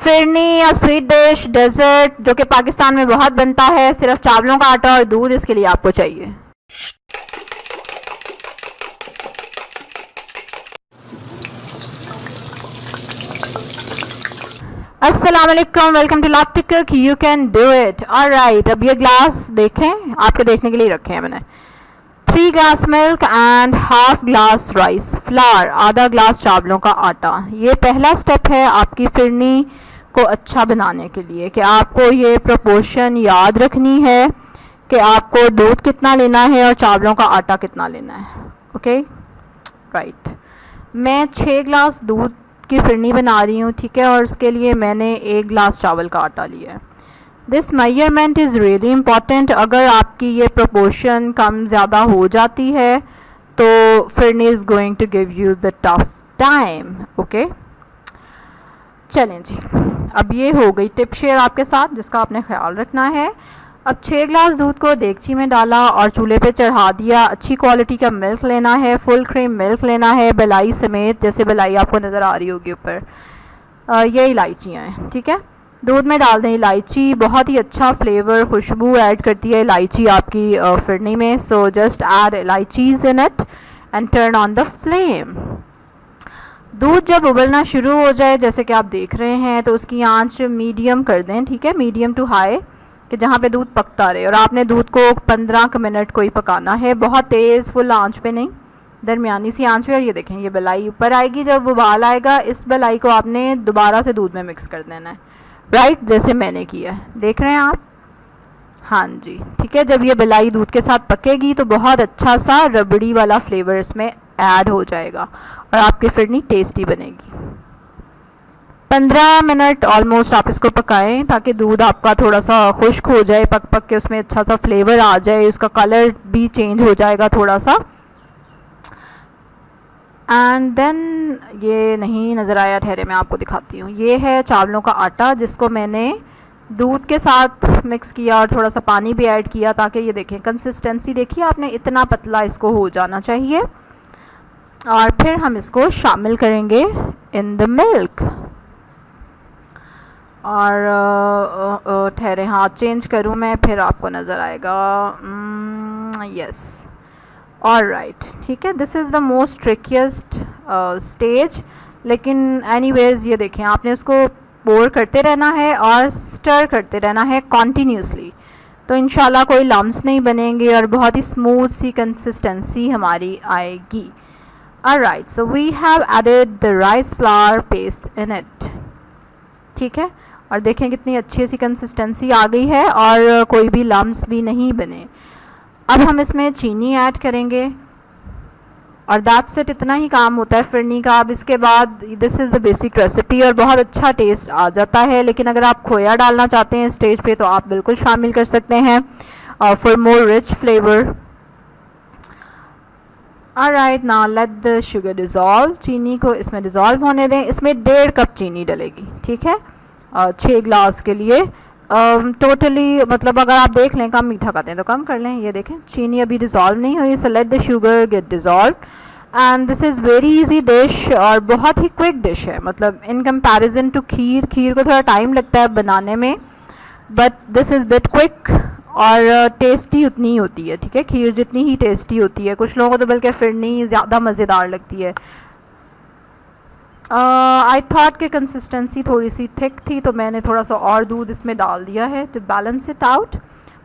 फिरनी या sweet dish desert जो कि पाकिस्तान में बहुत बनता है, सिर्फ चावलों का आटा और दूध इसके लिए आपको चाहिए। अस्सलाम वालेकुम, welcome to laughty cook, you can do it. Alright, अब ये ग्लास देखें, आपके देखने के लिए रखे हैं मैंने। 3 glass milk and half glass rice flour, आधा ग्लास चावलों का आटा। ये पहला स्टेप है आपकी फिरनी को अच्छा बनाने के लिए कि आपको ये प्रोपोर्शन याद रखनी है कि आपको दूध कितना लेना है और चावलों का आटा कितना लेना है। ओके राइट, मैं 6 ग्लास दूध की फिरनी बना रही हूँ, ठीक है, और उसके लिए मैंने 1 ग्लास चावल का आटा लिया है। This measurement is really important. अगर आपकी ये प्रोपोर्शन कम ज़्यादा हो जाती है तो phirni is going to give you the tough time. Okay चलें जी, अब ये हो गई टिप शेयर आपके साथ जिसका आपने ख्याल रखना है। अब 6 ग्लास दूध को देगची में डाला और चूल्हे पे चढ़ा दिया। अच्छी क्वालिटी का मिल्क लेना है, फुल क्रीम मिल्क लेना है, बलाई समेत, जैसे बलाई आपको नज़र आ रही होगी ऊपर। ये इलायचियाँ हैं, ठीक है। दूध में डाल दें इलायची, बहुत ही अच्छा फ्लेवर खुशबू ऐड करती है इलायची आपकी फिरनी में। सो जस्ट ऐड इलायचीज़ in it and turn on the flame. दूध जब उबलना शुरू हो जाए जैसे कि आप देख रहे हैं तो उसकी आंच मीडियम कर दें, ठीक है, मीडियम टू हाई, कि जहाँ पे दूध पकता रहे। और आपने दूध को 15 मिनट को ही पकाना है, बहुत तेज़ फुल आंच पे नहीं, दरमियानी सी आंच पे। और ये देखें ये बलाई ऊपर आएगी, जब उबाल आएगा इस बलाई को आपने दोबारा से दूध में मिक्स कर देना है, राइट, जैसे मैंने किया है, देख रहे हैं आप। हाँ जी, ठीक है। जब ये बलाई दूध के साथ पकेगी तो बहुत अच्छा सा रबड़ी वाला फ्लेवर इसमें ऐड हो जाएगा और आपकी फिरनी टेस्टी बनेगी। 15 मिनट ऑलमोस्ट आप इसको पकाएं ताकि दूध आपका थोड़ा सा खुश्क हो जाए, पक पक के उसमें अच्छा सा फ्लेवर आ जाए, उसका कलर भी चेंज हो जाएगा थोड़ा सा। एंड देन ये नहीं नज़र आया, ठहरे मैं आपको दिखाती हूँ। ये है चावलों का आटा जिसको मैंने दूध के साथ मिक्स किया और थोड़ा सा पानी भी ऐड किया ताकि ये देखें कंसिस्टेंसी देखिए आपने, इतना पतला इसको हो जाना चाहिए। और फिर हम इसको शामिल करेंगे इन द मिल्क। और ठहरे, हाथ चेंज करूँ मैं, फिर आपको नज़र आएगा। यस, ऑलराइट, ठीक है। This is the most trickiest stage, लेकिन एनीवेज ये देखें आपने उसको पोर करते रहना है और स्टर करते रहना है कॉन्टीन्यूसली, तो इंशाल्लाह कोई लम्स नहीं बनेंगे और बहुत ही स्मूथ सी कंसिस्टेंसी हमारी आएगी। Alright, so we have added the rice flour paste in it, ठीक है। और देखें कितनी अच्छी सी कंसिस्टेंसी आ गई है और कोई भी लम्स भी नहीं बने। अब हम इसमें चीनी ऐड करेंगे और दैट्स इट, इतना ही काम होता है फिरनी का। अब इसके बाद this is the basic recipe और बहुत अच्छा टेस्ट आ जाता है। लेकिन अगर आप खोया डालना चाहते हैं स्टेज पे तो आप बिल्कुल शामिल कर सकते हैं for more rich flavour. Alright, now let the sugar dissolve. चीनी को इसमें डिज़ोल्व होने दें। इसमें 1.5 कप चीनी डलेगी, ठीक है, 6 ग्लास के लिए। टोटली मतलब अगर आप देख लें कम मीठा खाते हैं तो कम कर लें। ये देखें चीनी अभी डिज़ोल्व नहीं हुई, so let the sugar get dissolve. And this is very easy dish और बहुत ही क्विक डिश है, मतलब इन कंपैरिजन टू खीर। खीर को थोड़ा टाइम लगता है बनाने में, but this is bit quick और टेस्टी उतनी ही होती है, ठीक है, खीर जितनी ही टेस्टी होती है। कुछ लोगों को तो बल्कि फिरनी ज़्यादा मज़ेदार लगती है। आई थॉट कि कंसिस्टेंसी थोड़ी सी थिक थी तो मैंने थोड़ा सा और दूध इसमें डाल दिया है to balance it out.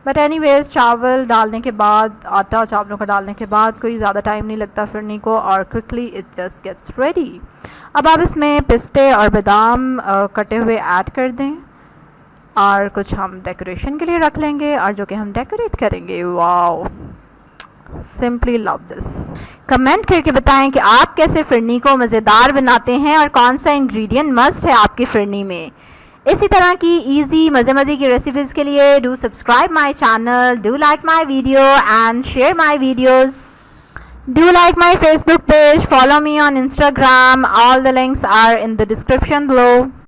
But anyways चावल डालने के बाद, आटा चावलों का डालने के बाद कोई ज़्यादा टाइम नहीं लगता फिरनी को और quickly it just gets ready. अब आप इसमें पिस्ते और बादाम कटे हुए ऐड कर दें और कुछ हम डेकोरेशन के लिए रख लेंगे और जो कि हम डेकोरेट करेंगे। Wow, simply love this. Comment करके बताएं कि आप कैसे फिरनी को मज़ेदार बनाते हैं और कौन सा इंग्रेडिएंट मस्ट है आपकी फिरनी में। इसी तरह की इजी मज़े की रेसिपीज़ के लिए do subscribe my channel, do like my video and share my videos, do like my Facebook page, follow me on Instagram, all the links are in the description below.